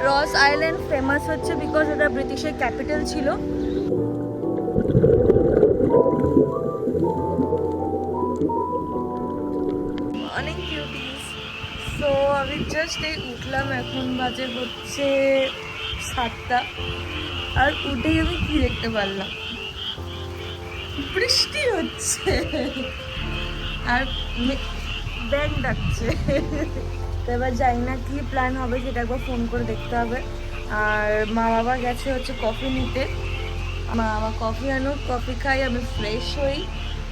রস island famous হচ্ছে because ওটা ব্রিটিশের ক্যাপিটাল ছিল। অনেক কিউটিস। সো আমি জাস্ট এই উঠলাম, এখন বাজে হচ্ছে 7টা। আর উঠেই আমি কি দেখতে পারলাম, বৃষ্টি হচ্ছে আর ব্যাং ডাকছে। তো এবার যাই না কি প্ল্যান হবে সেটা একবার ফোন করে দেখতে হবে। আর মা বাবা গেছে হচ্ছে কফি নিতে, মা বাবা কফি আনুক, কফি খাই, আমি ফ্রেশ হই।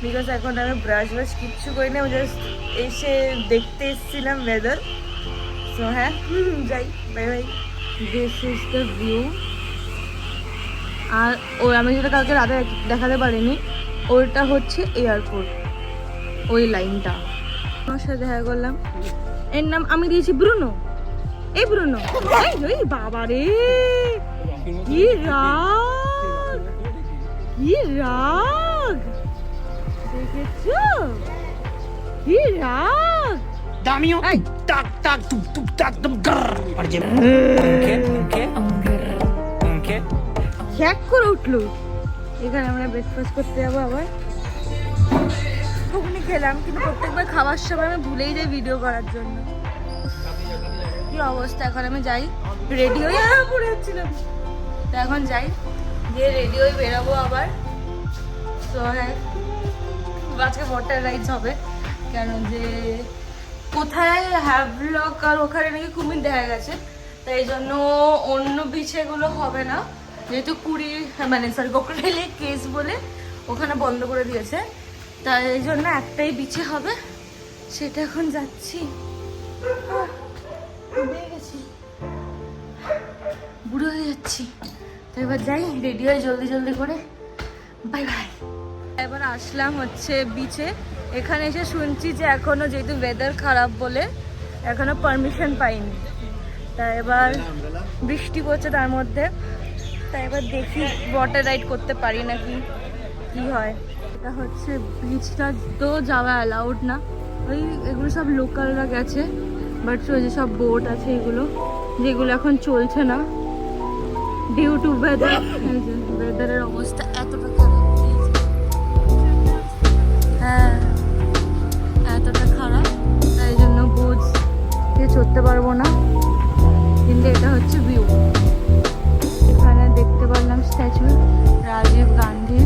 বিকজ এখন আমি ব্রাশ কিচ্ছু করি না, আমি জাস্ট এসে দেখতে এসেছিলাম ওয়েদার। সো হ্যাঁ যাই, bye bye. This is the view. আর ওই আমি যেটা কালকে রাতে দেখাতে পারিনি, ওইটা হচ্ছে এয়ারপোর্ট, ওই লাইনটা। আমার সাথে দেখা করলাম, এর নাম আমি দিয়েছি ব্রুনো। এই ব্রুনো, এই বাবা রে, কি রাগ, কি রাগ, দেখেছো কি রাগ। দামিও টাক টাক টুক টুক টাক টুক আর যে খ্যাক করে উঠলো। এখানে আমরা ব্রেকফাস্ট করতে যাবো আবার। ঘুগনি খেলাম, কিন্তু প্রত্যেকবার খাওয়ার সময় আমি ভুলেই যাই ভিডিও করার জন্য। কি অবস্থা, এখন আমি যাই রেডি হয়ে পড়ে যাচ্ছিলাম। তো এখন যাই, গিয়ে রেডি হয়ে বেরোবো আবার। তো হ্যাঁ, আজকে ওয়াটার রাইডস হবে, কেন যে কোথায় হ্যাভলক আর ওখানে নাকি কুমির দেখা গেছে, তাই এই জন্য অন্য বিচেগুলো হবে না, যেহেতু ক্রোকোডাইলের কেস বলে ওখানে বন্ধ করে দিয়েছে। তাই এই জন্য একটাই বিচে হবে, সেটা এখন যাচ্ছি। বুড়ো হয়ে যাচ্ছি, তো এবার যাই রেডি হয়ে জলদি জলদি করে, বাই বাই। এবার আসলাম হচ্ছে বিচে। এখানে এসে শুনছি যে এখনো যেহেতু ওয়েদার খারাপ বলে এখনো পারমিশন পাইনি। তাই এবার বৃষ্টি পড়ছে তার মধ্যে, তাই এবার দেখি ওয়াটার রাইড করতে পারি নাকি কি হয়। এটা হচ্ছে বিচটা, তো যাওয়া অ্যালাউড না, ওই এগুলো সব লোকালরা গেছে, বাট ওই যে সব বোট আছে এগুলো, যেগুলো এখন চলছে না ডিউ টু ওয়েদার। ওয়েদারের অবস্থা এতটা খারাপ, হ্যাঁ এতটা খারাপ, তাই জন্য বোট দিয়ে চড়তে পারবো না। কিন্তু এটা হচ্ছে ভিউ, এখানে দেখতে পারলাম স্ট্যাচু রাজীব গান্ধী।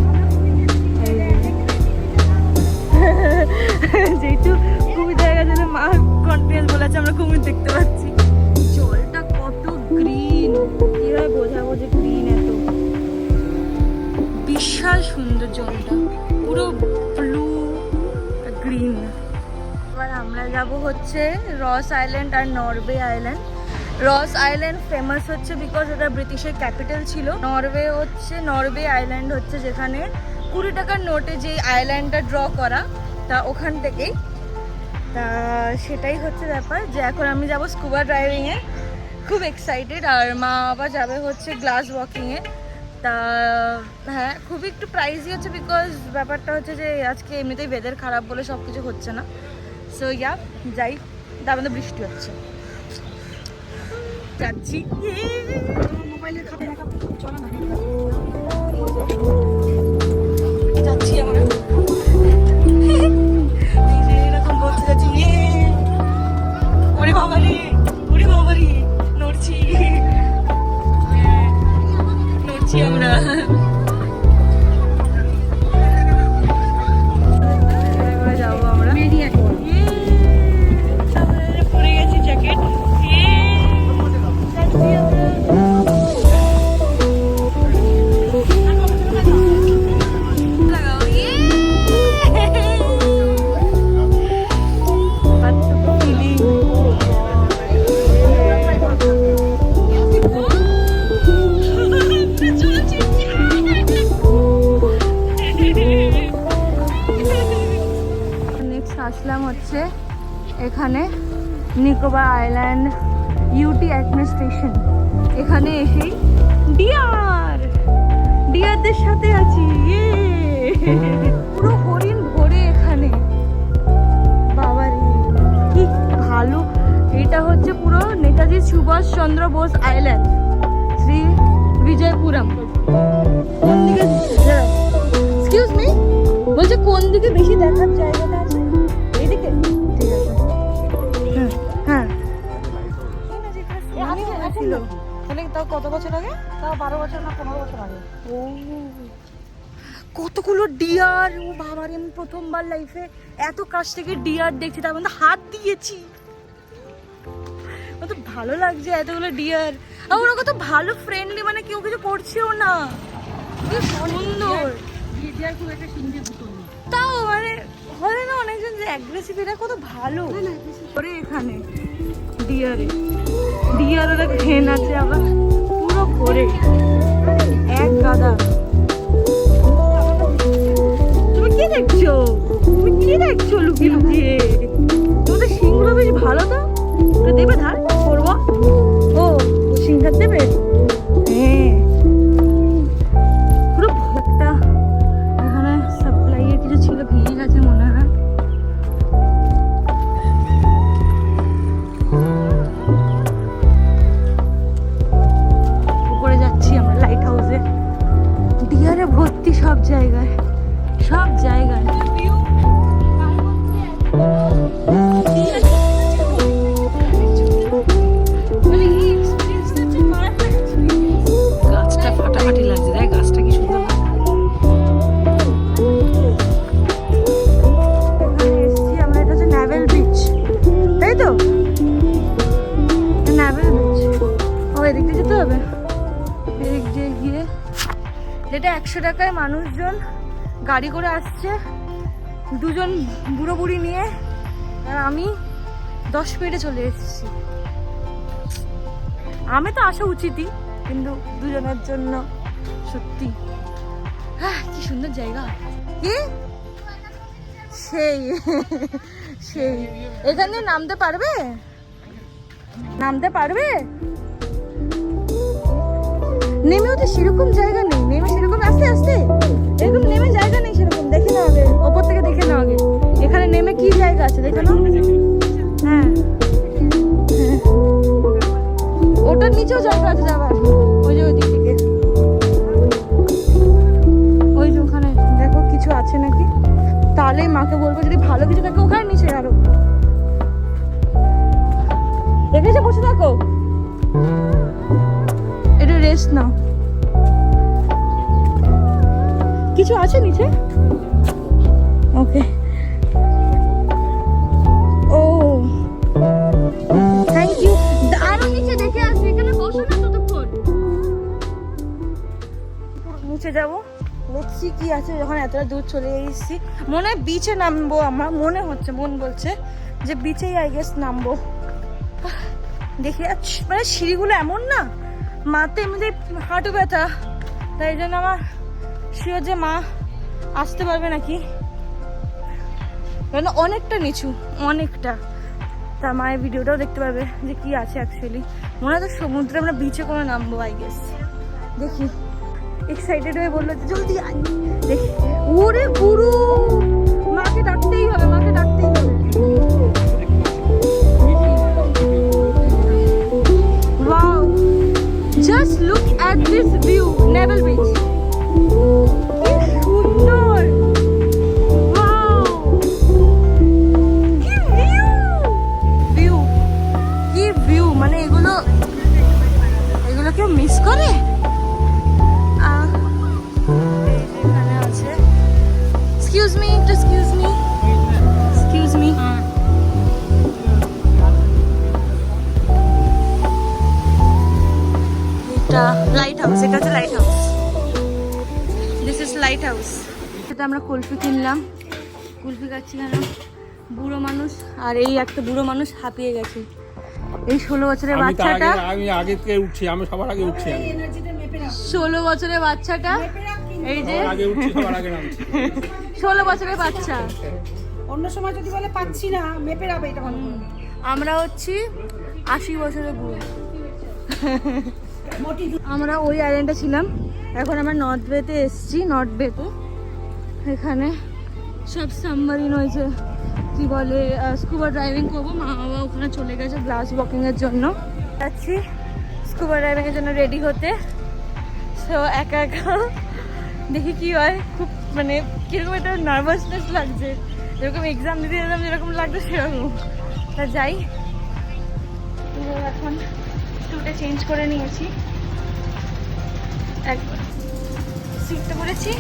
যেহেতু কুমির দেখা গেছে, মা কন্টিনিউয়াস বলেছে আমরা কুমির দেখতে পাচ্ছি। জলটা কত গ্রিন, কিভাবে বোঝাবো যে গ্রিন, এত বিশাল সুন্দর জলটা, পুরো ব্লু গ্রিন। এবার আমরা যাব হচ্ছে রস আইল্যান্ড আর নরওয়ে আইল্যান্ড। রস আইল্যান্ড ফেমাস হচ্ছে বিকজ ওটা ব্রিটিশের ক্যাপিটাল ছিল। নরওয়ে আইল্যান্ড হচ্ছে যেখানে 20 টাকার নোটে যে আইল্যান্ডটা ড্র করা, তা ওখান থেকেই। তা সেটাই হচ্ছে ব্যাপার, যে এখন আমি যাব স্কুবা ড্রাইভিংয়ে, খুব এক্সাইটেড। আর মা বাবা যাবে হচ্ছে গ্লাস ওয়াকিংয়ে। তা হ্যাঁ, খুবই একটু প্রাইসই হচ্ছে, বিকজ ব্যাপারটা হচ্ছে যে আজকে এমনিতেই ওয়েদার খারাপ বলে সব কিছু হচ্ছে না। সো ইয়া, যাই, তার মধ্যে বৃষ্টি হচ্ছে, যাচ্ছি। যাচ্ছি আমরা, এরকম বলতে যাচ্ছি, ওরে বাবারি, ওরে বাবারি, নড়ছি নড়ছি আমরা। যাবো আমরা, পরে গেছি জ্যাকেট। আসলাম হচ্ছে এখানে নিকোবর আইল্যান্ড ইউটি অ্যাডমিনিস্ট্রেশন। এখানে এসেই ডিয়ারদের সাথে আছি, পুরো হরিণ ভরে এখানে। বাবা রে কি ভালো, এইটা হচ্ছে পুরো নেতাজি সুভাষ চন্দ্র বোস আইল্যান্ড, শ্রী বিজয়পুরম। কোন দিকে, এক্সকিউজ মি, বলছে কোন দিকে বেশি দেখার জায়গাটা আছে? এইদিকে, ঠিক আছে। হ্যাঁ হ্যাঁ ছিল। তাহলে তাও কত বছর আগে? তাও 12 বছর না 15 বছর আগে। ও কতগুলো ডিয়ার! ও বাবা রে, আমি প্রথমবার লাইফে এত কাছ থেকে ডিয়ার দেখছি, তার মধ্যে হাত দিয়েছি। কত ভালো লাগছে এতগুলো ডিয়ার, আর ওরা কত ভালো ফ্রেন্ডলি, মানে কেউ কিছু করছেও না, কি সুন্দর। ডিয়ার খুব একটা সিন্ধে ভূতন না, তাও মানে হয় না অনেকজন যে অ্যাগ্রেসিভ, এটা কত ভালো। ওরে এখানে ডিয়ারের এক ঘেন আছে আবার পুরো ভরে, এক গাদা। তুমি কি দেখছো? তুমি কি দেখছো লুকিয়ে লুকিয়ে? তোমাদের সিংগুলো বেশ ভালো তো, ওটা দেবে ধার করবো? ও সিংহার দেবে? হ্যাঁ, পুরো একটা এখানে সাপ্লাইয়ের কিছু ছিল, ভেঙে গেছে মনে হয়। উপরে যাচ্ছি আমরা লাইট হাউসে, ডিয়ারে ভর্তি সব জায়গায়, সব জায়গায়। গাছটা ফাটাফাটি লাগছে, দেখ গাছটা কি সুন্দর লাগছে। এখানে এসছি আমরা, এটা হচ্ছে ন্যাভেল বিচ, তাই তো? Navel beach. ও এদিক দিয়ে যেতে হবে, এদিক দিয়ে গিয়ে, যেটা 100 টাকায় মানুষজন গাড়ি করে আসছে, দুজন বুড়ো বুড়ি নিয়ে, আর আমি 10 মিনিটে চলে এসেছি। আমি তো আসা উচিতই, কিন্তু দুজনের জন্য সত্যি কি সুন্দর জায়গা। কি সেই সেই এখানে নামতে পারবে? নামতে পারবে? নেমেও তো সেরকম জায়গা নেই, নেমে সেরকম আস্তে আস্তে এরকম নেমে জায়গা নেই সেরকম, দেখে নাও আগে, ওপর থেকে দেখে নাও আগে এখানে নেমে কি জায়গা আছে দেখে নাও। হ্যাঁ, ওটার নিচেও জায়গা আছে যাবার, ওই যে ওই দিক থেকে, ওই যে ওখানে দেখো কিছু আছে নাকি, তাহলেই মাকে বলবো যদি ভালো কিছু থাকে ওখানে নিচে আরো। দেখেছো, বসে থাকো, একটু রেস্ট নাও। কিছু আছে নিচে? ওকে, ও থ্যাংক ইউ। আরো নিচে দেখে আসি, এখানে বসো না ততক্ষণ। নিচে যাবো, দেখছি কি আছে, যখন এতটা দূর চলে এসেছি। মনে হয় বিচে নামবো আমরা, মনে হচ্ছে, মন বলছে যে বিচেই আই গেস নামবো। দেখে যাচ্ছি, মানে সিঁড়িগুলো এমন না, মাতে এমনিতে হাঁটু ব্যথা, তাই জন্য আমার শিওর যে মা আসতে পারবে নাকি, কারণ অনেকটা নিচু, অনেকটা। তা মায়ের ভিডিওটাও দেখতে পারবে যে কি আছে অ্যাকচুয়ালি। মনে হয় তো সমুদ্রে আমরা বিচে করে নামবো আই গেস। দেখি, এক্সাইটেড হয়ে বললো যে জলদি আয়। দেখি, ওরে গুরু, মাকে ডাকতেই হবে, মাকে ডাকতেই হবে। Wow, just look at this view, Naval Beach. কি সুন্দর, wow, কি view, কি view, মানে এগুলো কেউ মিস করে? এখানে আছে, excuse me, এটা লাইট হাউস, এটা হচ্ছে light house, this is light house. এটা আমরা কুলফি কিনলাম, কুলফি খাচ্ছি কেন, বুড়ো মানুষ, আর এই একটা বুড়ো মানুষ হাঁপিয়ে গেছে, এই 16 বছরের বাচ্চাটা। আমি আগে থেকে উঠছি, আমি সবার আগে উঠছি, 16 বছরের বাচ্চাটা, এই যে আগে উঠছি, সবার আগে নামছি। 16 বছরের বাচ্চা। অন্য সময় যদি বলে পাচ্ছি না, মেপে রাবে এটা মনে করো। আমরা হচ্ছি 80 বছরের বুড়ো। আমরা ওই আইল্যান্ডে ছিলাম, এখন আমরা নর্থ বেতে এসছি। নর্থ বেতে এখানে সব সাবমারিন হয়েছে, কি বলে স্কুবা ড্রাইভিং করবো। মা বাবা ওখানে চলে গেছে গ্লাস ওয়াকিংয়ের জন্য। যাচ্ছি স্কুবা ড্রাইভিংয়ের জন্য রেডি হতে। সো একা একা দেখি কি হয়। খুব মানে কীরকম একটা নার্ভাসনেস লাগছে, যেরকম এক্সাম দিতে যেতাম যেরকম লাগতো সেরকম। তা যাই, এখন স্কুলটা চেঞ্জ করে নিয়েছি, একবার সিটটা করেছি।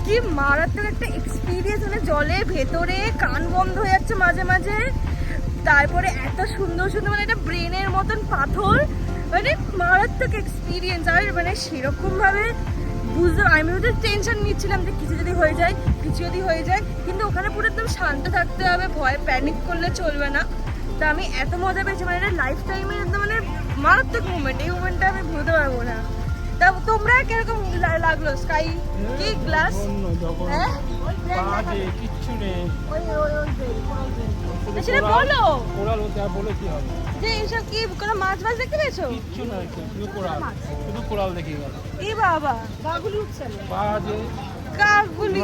কি মারাত্মক একটা এক্সপিরিয়েন্স, মানে জলের ভেতরে কান বন্ধ হয়ে যাচ্ছে মাঝে মাঝে। তারপরে এত সুন্দর সুন্দর মানে একটা ব্রেনের মতন পাথর, মানে মারাত্মক এক্সপিরিয়েন্স। আর মানে সেরকম ভাবে বুঝতে আমি ওদের টেনশন নিচ্ছিলাম যে কিছু যদি হয়ে যায়, কিন্তু ওখানে পুরো একদম শান্ত থাকতে হবে, ভয় প্যানিক করলে চলবে না। তা আমি এত মজা পেয়েছি, মানে এটা লাইফ টাইমের একদম মানে মারাত্মক মুভমেন্ট। এই মুভমেন্টটা আমি ভুলতে পারবো না। তা তোমরা কিরকম লাগলো স্কাই কি গ্লাস? হ্যাঁ কিচ্ছু নেই, সেটা বলো কোরাল ওটা বলে কি হবে যে এইসব কি কোনো মাছ মাছ দেখতে পেয়েছো? কিচ্ছু না, শুধু কোরাল দেখে গেল। এই বাবা গাগুলি উঠছে না। বাজে কাকগুলি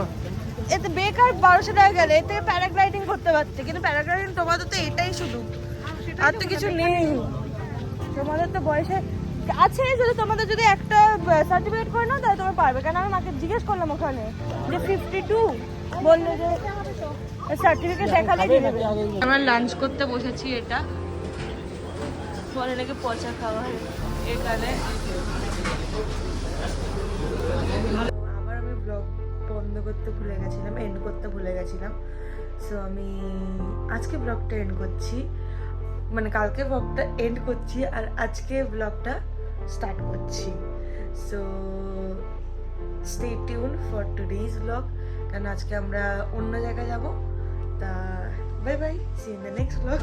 এতে বেকার 1200 টাকা গেলে। এতে প্যারাগ্লাইডিং করতে পারতে, কিন্তু প্যারাগ্লাইডিং তোমাদের তো এটাই শুধু, আর তো কিছু নেই। তোমাদের তো বয়সে আছে, যদি তোমাদের যদি একটা সার্টিফিকেট করে নাও তাহলে তোমরা পারবে। কারণ আমি মাকে জিজ্ঞেস করলাম ওখানে যে 52 বললো যে সার্টিফিকেট দেখালে দিয়ে দেবে। আমরা লাঞ্চ করতে বসেছি, এটা বলে নাকি পচা খাবার এখানে। আবার আমি ব্লগ বন্ধ করতে ভুলে গেছিলাম, এন্ড করতে ভুলে গেছিলাম। সো আমি আজকে ব্লগটা এন্ড করছি, মানে কালকে ব্লগটা এন্ড করছি আর আজকে ব্লগটা স্টার্ট করছি। So stay tune for today's blog, কারণ আজকে আমরা অন্য জায়গায় যাব। তা bye bye, see in the next blog.